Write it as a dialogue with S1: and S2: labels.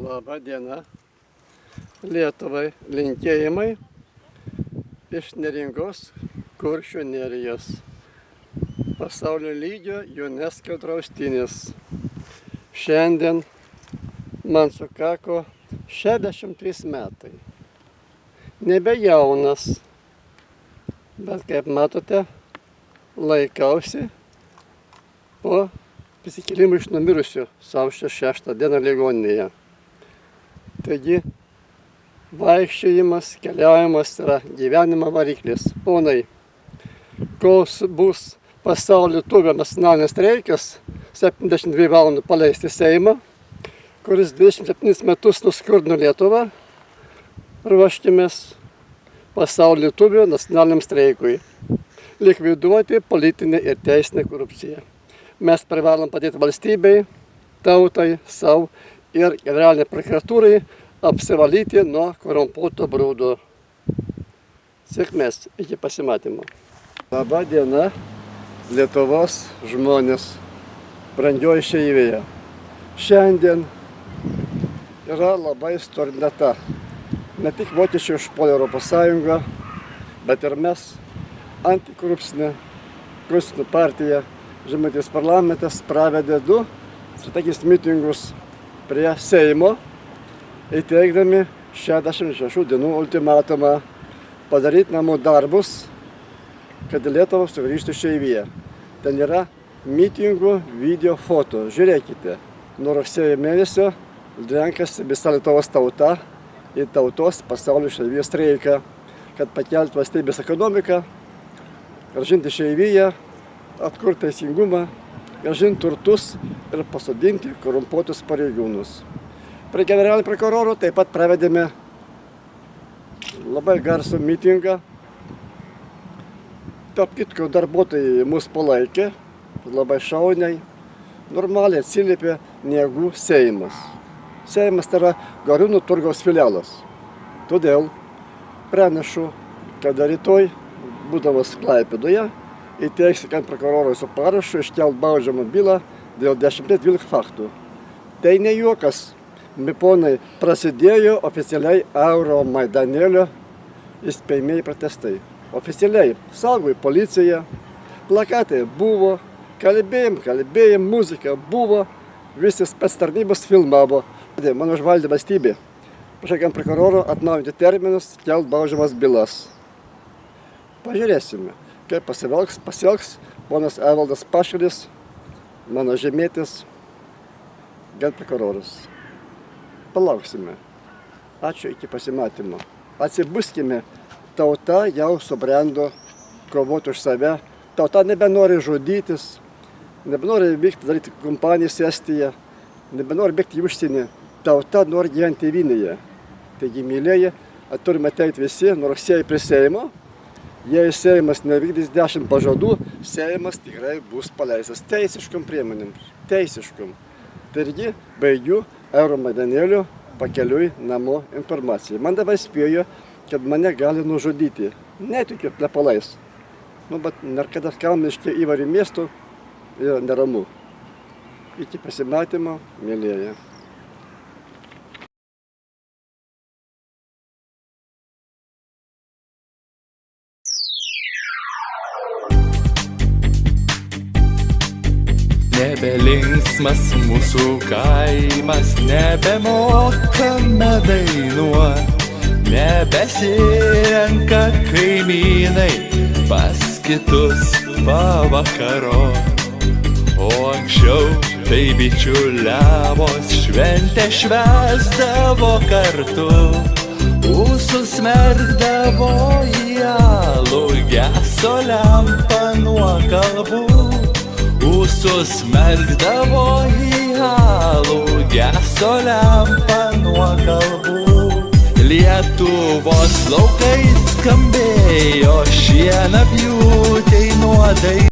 S1: Labą dieną. Lietuvai linkėjimai iš Neringos Kuršių nerijos. Pasaulio lygio UNESCO draustinis. Šiandien man sukako 63 metai. Nebe jaunas, bet kaip matote, laikausi po prisikėlimų iš numirusių sausio 6 dieną ligoninėje. Taigi, vaikščiojimas, keliavimas yra gyvenimo variklis. Ponai, kol bus pasaulio lietuvių nacionalinis streikas, 72 valandų paleisti Seimą, kuris 27 metus nuskurdino Lietuvą, ruoškimės pasaulio lietuvių nacionaliniam streikui. Likviduoti politinę ir teisinę korupciją. Mes privalom padėti valstybei, tautai, savo ir generalinei prokuratūrai apsivalyti nuo korumpuoto brudo. Sėkmės, iki pasimatymo. Labą dieną, Lietuvos žmonės, brangioji išeivija. Šiandien yra labai istorinė data. Ne tik vokiečiai užpuolė Europos Sąjungą, bet ir mes, antikorupcinė konstitucinė partija, Žemaitijos parlamentas pravedė 2 strateginius mitingus prie Seimo, įteikdami 66 dienų ultimatumą padaryti namų darbus, kad Lietuva sugrįžtų išeiviją. Ten yra mitingų video foto. Žiūrėkite, nuo rugsėjo mėnesio renkasi visa Lietuvos tauta į tautos pasaulio išeivijos streiką, kad pakelti valstybės ekonomiką, grąžinti išeiviją, atkurti teisingumą, grąžinti turtus ir pasodinti korumpuotus pareigūnus. Prie generalinio prokuroro taip pat pravedėme labai garsų mitingą. Tarp kitko, darbuotojai mus palaikė, labai šauniai, normaliai atsiliepė negu Seimas. Seimas tai yra Gariūnų turgaus filialas. Todėl pranešu, kad rytoj, būdamas Klaipėdoje, įteiksiu prokurorui su parašu iškelt baudžiamą bylą dėl 10-12 faktų. Tai ne juokas. Ponai, prasidėjo oficialiai Euromaidanėlio įspėjamieji protestai. Oficialiai saugojo policija, plakatai buvo, kalbėjim, muzika buvo, visi spectarnybos filmavo. Man užvaldė valstybė. Prašau prokuroro atnaujinti terminus, kelt baudžiamas bylas. Pažiūrėsime, kaip pasielgs ponas Evaldas Paškelis, mano žemietis, genprokuroras. Palauksime. Ačiū, iki pasimatymo. Atsibuskime, tauta jau subrendo kovoti už save. Tauta nebenori žudytis, nebenori vykti daryti kompanijas į Estiją, nebenori bėgti į užsienį. Tauta nori gyventi tėvynėje. Taigi, mylėjai, turime ateiti visi nuo rugsėjo prie Seimo. Jei Seimas nevykdys 10 pažadų, Seimas tikrai bus paleistas teisiškom priemonėm. Teisiškom. Taigi, baigiu Euromaidanėlio pakeliui namo informaciją. Man dabar spėjo, kad mane gali nužudyti. Netikiu plepalais. Bet kada kalmiškai įvarį miestų yra neramu. Iki pasimatymo, mėlėja.
S2: Nebelinksmas mūsų kaimas, nebemokame dainuot, nebesirenka kaimynai pas kitus pavakarot. O anksčiau tai bičiuliavos, šventę švęsdavo kartu, ūsus merkdavo į alų, geso lempa nuo kalbų. Ūsus merkdavo į alų, geso lempa nuo kalbų. Lietuvos laukai skambėjo šienapjūtei nuodai.